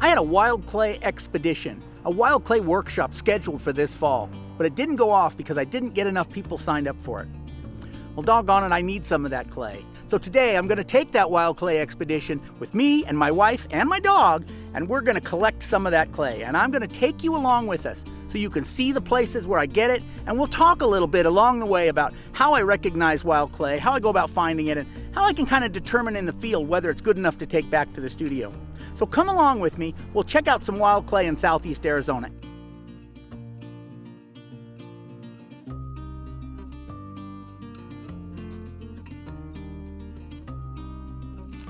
I had a wild clay expedition, a wild clay workshop scheduled for this fall, but it didn't go off because I didn't get enough people signed up for it. Well, doggone it, I need some of that clay. So today I'm gonna take that wild clay expedition with me and my wife and my dog, and we're gonna collect some of that clay. And I'm gonna take you along with us so you can see the places where I get it, and we'll talk a little bit along the way about how I recognize wild clay, how I go about finding it, and how I can kind of determine in the field whether it's good enough to take back to the studio. So come along with me, we'll check out some wild clay in southeast Arizona.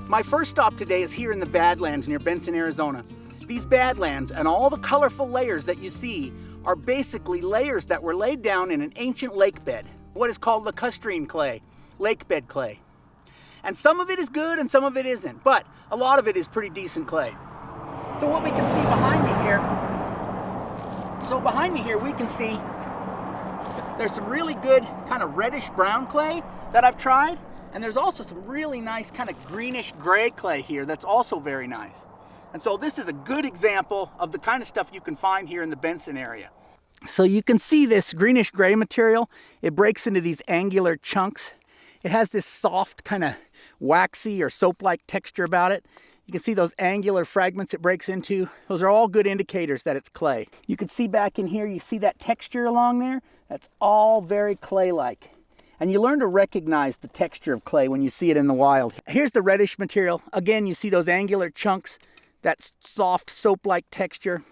My first stop today is here in the Badlands near Benson, Arizona. These Badlands and all the colorful layers that you see are basically layers that were laid down in an ancient lake bed, what is called lacustrine clay, lake bed clay. And some of it is good and some of it isn't, but a lot of it is pretty decent clay. So what we can see behind me here, we can see there's some really good kind of reddish brown clay that I've tried. And there's also some really nice kind of greenish gray clay here that's also very nice. And so this is a good example of the kind of stuff you can find here in the Benson area. So you can see this greenish gray material. It breaks into these angular chunks. It has this soft kind of waxy or soap-like texture about it. You can see those angular fragments it breaks into. Those are all good indicators that it's clay. You can see back in here, you see that texture along there? That's all very clay-like. And you learn to recognize the texture of clay when you see it in the wild. Here's the reddish material. Again, you see those angular chunks, that soft soap-like texture.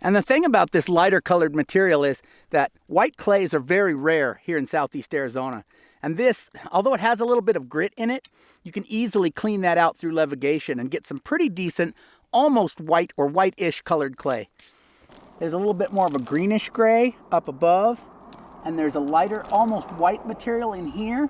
And the thing about this lighter colored material is that white clays are very rare here in southeast Arizona. And this, although it has a little bit of grit in it, you can easily clean that out through levigation and get some pretty decent, almost white or whitish colored clay. There's a little bit more of a greenish gray up above, and there's a lighter, almost white material in here.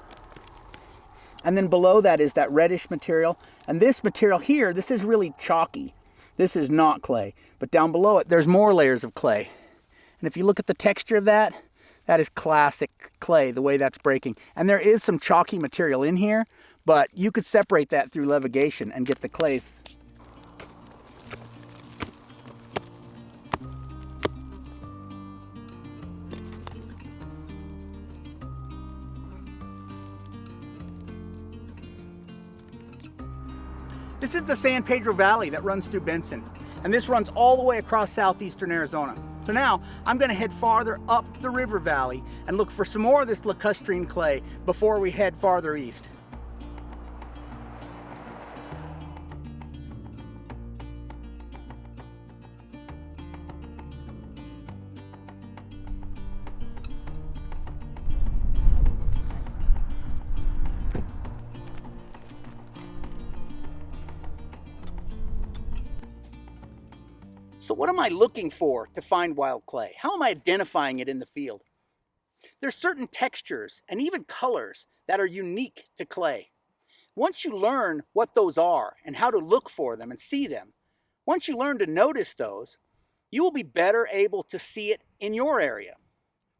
And then below that is that reddish material. And this material here, this is really chalky. This is not clay, but down below it, there's more layers of clay. And if you look at the texture of that, that is classic clay, the way that's breaking. And there is some chalky material in here, but you could separate that through levigation and get the clays. This is the San Pedro Valley that runs through Benson, and this runs all the way across southeastern Arizona. So now I'm going to head farther up the river valley and look for some more of this lacustrine clay before we head farther east. So what am I looking for to find wild clay? How am I identifying it in the field? There's certain textures and even colors that are unique to clay. Once you learn what those are and how to look for them and see them, once you learn to notice those, you will be better able to see it in your area.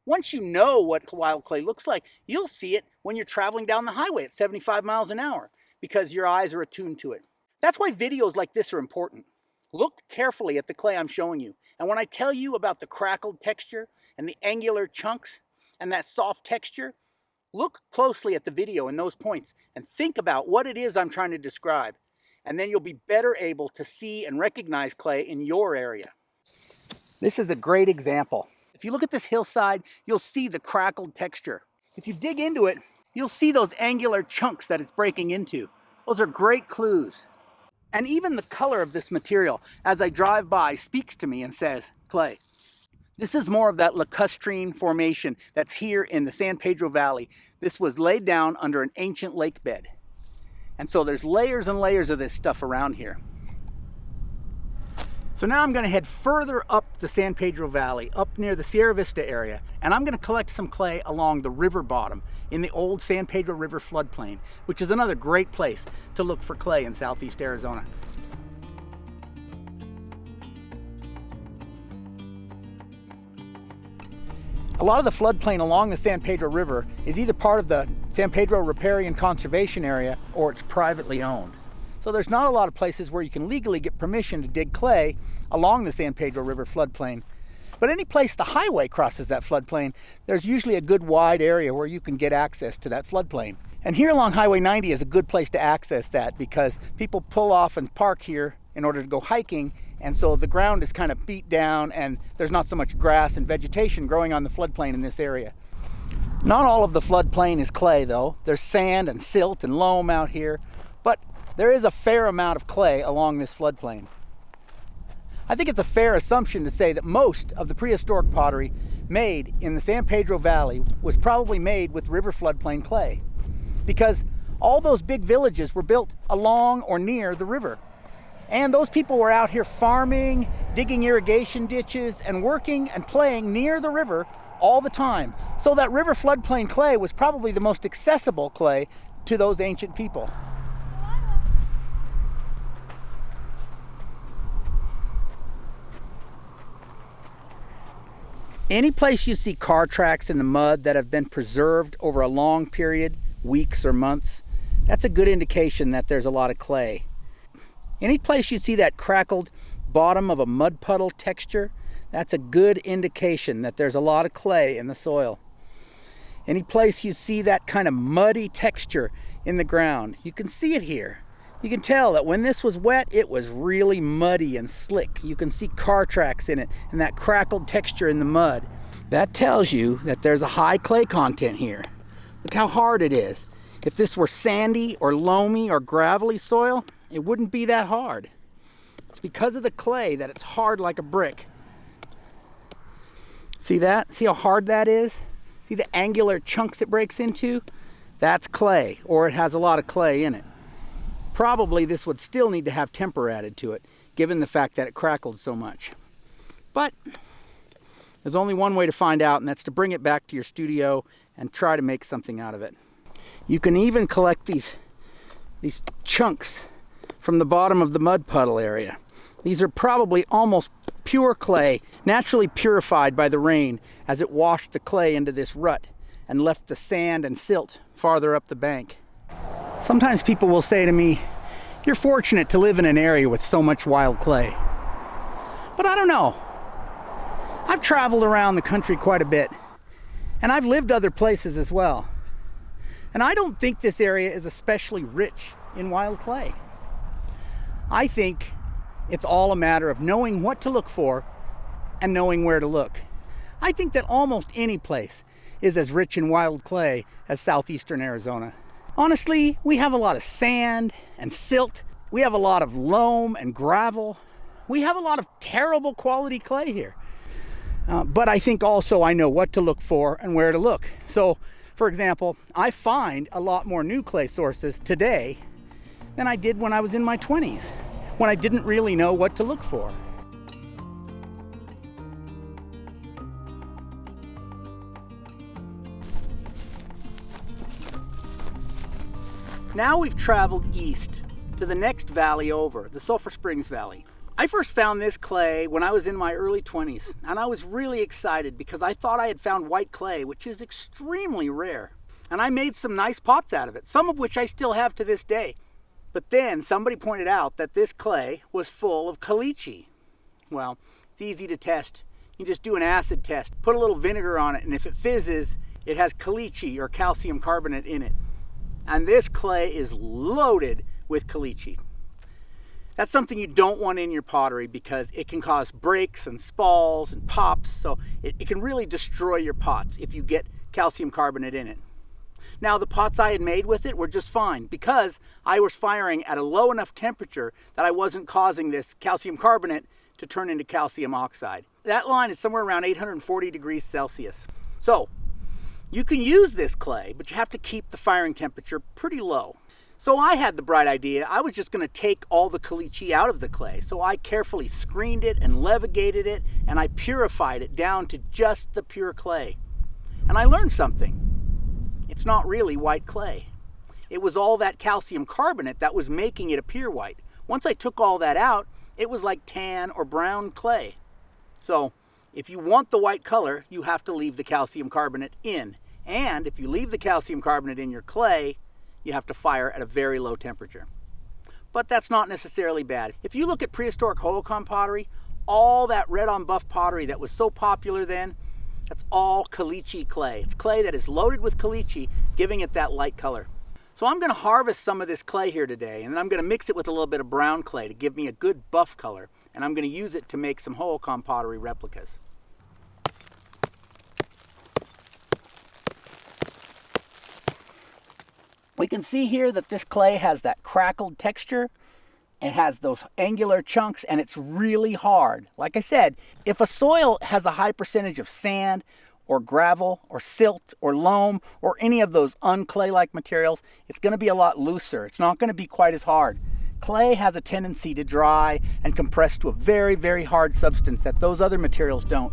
Once you know what wild clay looks like, you'll see it when you're traveling down the highway at 75 miles an hour because your eyes are attuned to it. That's why videos like this are important. Look carefully at the clay I'm showing you, and when I tell you about the crackled texture and the angular chunks and that soft texture, look closely at the video in those points and think about what it is I'm trying to describe, and then you'll be better able to see and recognize clay in your area. This is a great example. If you look at this hillside, you'll see the crackled texture. If you dig into it, you'll see those angular chunks that it's breaking into. Those are great clues. And even the color of this material, as I drive by, speaks to me and says, clay. This is more of that lacustrine formation that's here in the San Pedro Valley. This was laid down under an ancient lake bed. And so there's layers and layers of this stuff around here. So now I'm going to head further up the San Pedro Valley, up near the Sierra Vista area, and I'm going to collect some clay along the river bottom in the old San Pedro River floodplain, which is another great place to look for clay in southeast Arizona. A lot of the floodplain along the San Pedro River is either part of the San Pedro Riparian Conservation Area or it's privately owned. So there's not a lot of places where you can legally get permission to dig clay along the San Pedro River floodplain. But any place the highway crosses that floodplain, there's usually a good wide area where you can get access to that floodplain. And here along Highway 90 is a good place to access that because people pull off and park here in order to go hiking, and so the ground is kind of beat down and there's not so much grass and vegetation growing on the floodplain in this area. Not all of the floodplain is clay though. There's sand and silt and loam out here, but there is a fair amount of clay along this floodplain. I think it's a fair assumption to say that most of the prehistoric pottery made in the San Pedro Valley was probably made with river floodplain clay, because all those big villages were built along or near the river. And those people were out here farming, digging irrigation ditches, and working and playing near the river all the time. So that river floodplain clay was probably the most accessible clay to those ancient people. Any place you see car tracks in the mud that have been preserved over a long period, weeks or months, that's a good indication that there's a lot of clay. Any place you see that crackled bottom of a mud puddle texture, that's a good indication that there's a lot of clay in the soil. Any place you see that kind of muddy texture in the ground, you can see it here. You can tell that when this was wet, it was really muddy and slick. You can see car tracks in it and that crackled texture in the mud. That tells you that there's a high clay content here. Look how hard it is. If this were sandy or loamy or gravelly soil, it wouldn't be that hard. It's because of the clay that it's hard like a brick. See that? See how hard that is? See the angular chunks it breaks into? That's clay, or it has a lot of clay in it. Probably this would still need to have temper added to it, given the fact that it crackled so much. But there's only one way to find out, and that's to bring it back to your studio and try to make something out of it. You can even collect these chunks from the bottom of the mud puddle area. These are probably almost pure clay, naturally purified by the rain as it washed the clay into this rut and left the sand and silt farther up the bank. Sometimes people will say to me, "You're fortunate to live in an area with so much wild clay." But I don't know. I've traveled around the country quite a bit, and I've lived other places as well. And I don't think this area is especially rich in wild clay. I think it's all a matter of knowing what to look for and knowing where to look. I think that almost any place is as rich in wild clay as southeastern Arizona. Honestly, we have a lot of sand and silt. We have a lot of loam and gravel. We have a lot of terrible quality clay here. But I think also I know what to look for and where to look. So, for example, I find a lot more new clay sources today than I did when I was in my 20s, when I didn't really know what to look for. Now we've traveled east to the next valley over, the Sulphur Springs Valley. I first found this clay when I was in my early 20s, and I was really excited because I thought I had found white clay, which is extremely rare. And I made some nice pots out of it, some of which I still have to this day. But then somebody pointed out that this clay was full of caliche. Well, it's easy to test. You just do an acid test, put a little vinegar on it, and if it fizzes, it has caliche or calcium carbonate in it. And this clay is loaded with caliche. That's something you don't want in your pottery because it can cause breaks and spalls and pops, so it can really destroy your pots if you get calcium carbonate in it. Now, the pots I had made with it were just fine because I was firing at a low enough temperature that I wasn't causing this calcium carbonate to turn into calcium oxide. That line is somewhere around 840 degrees Celsius. So, you can use this clay, but you have to keep the firing temperature pretty low. So I had the bright idea, I was just going to take all the caliche out of the clay. So I carefully screened it and levigated it, and I purified it down to just the pure clay. And I learned something. It's not really white clay. It was all that calcium carbonate that was making it appear white. Once I took all that out, it was like tan or brown clay. So If you want the white color, you have to leave the calcium carbonate in. And if you leave the calcium carbonate in your clay, you have to fire at a very low temperature. But that's not necessarily bad. If you look at prehistoric Hohokam pottery, all that red on buff pottery that was so popular then, that's all caliche clay. It's clay that is loaded with caliche, giving it that light color. So I'm going to harvest some of this clay here today, and then I'm going to mix it with a little bit of brown clay to give me a good buff color, and I'm going to use it to make some Hohokam pottery replicas. We can see here that this clay has that crackled texture. It has those angular chunks, and it's really hard. Like I said, if a soil has a high percentage of sand or gravel or silt or loam or any of those unclay-like materials, it's going to be a lot looser. It's not going to be quite as hard. Clay has a tendency to dry and compress to a very, very hard substance that those other materials don't.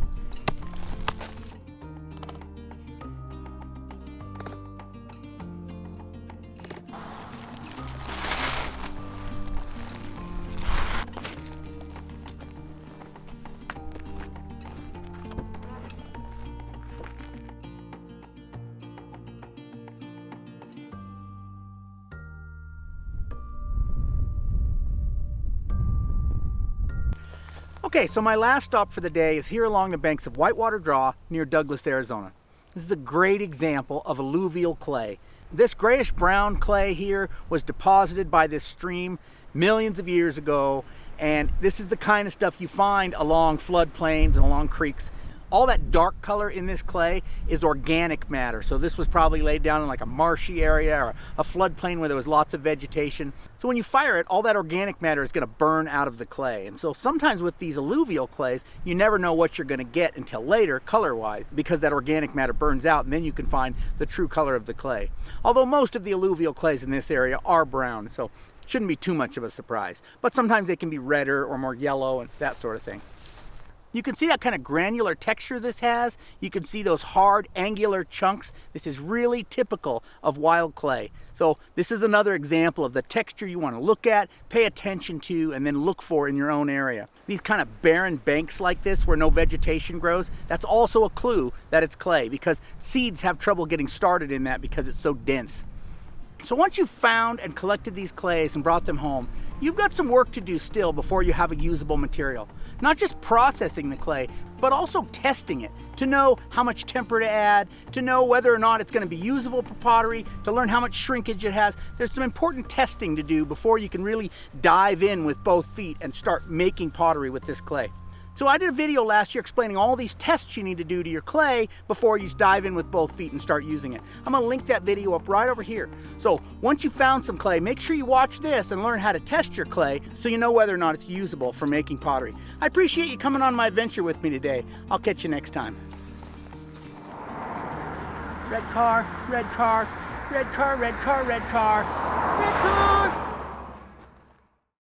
Okay, so my last stop for the day is here along the banks of Whitewater Draw near Douglas, Arizona. This is a great example of alluvial clay. This grayish brown clay here was deposited by this stream millions of years ago, and this is the kind of stuff you find along floodplains and along creeks. All that dark color in this clay is organic matter. So this was probably laid down in like a marshy area or a floodplain where there was lots of vegetation. So when you fire it, all that organic matter is going to burn out of the clay. And so sometimes with these alluvial clays, you never know what you're going to get until later, color-wise, because that organic matter burns out, and then you can find the true color of the clay. Although most of the alluvial clays in this area are brown, so it shouldn't be too much of a surprise. But sometimes they can be redder or more yellow and that sort of thing. You can see that kind of granular texture this has. You can see those hard, angular chunks. This is really typical of wild clay. So this is another example of the texture you want to look at, pay attention to, and then look for in your own area. These kind of barren banks like this where no vegetation grows, that's also a clue that it's clay, because seeds have trouble getting started in that because it's so dense. So once you've found and collected these clays and brought them home, you've got some work to do still before you have a usable material. Not just processing the clay, but also testing it to know how much temper to add, to know whether or not it's going to be usable for pottery, to learn how much shrinkage it has. There's some important testing to do before you can really dive in with both feet and start making pottery with this clay. So I did a video last year explaining all these tests you need to do to your clay before you dive in with both feet and start using it. I'm going to link that video up right over here. So once you've found some clay, make sure you watch this and learn how to test your clay so you know whether or not it's usable for making pottery. I appreciate you coming on my adventure with me today. I'll catch you next time. Red car, red car, red car, red car, red car, red car.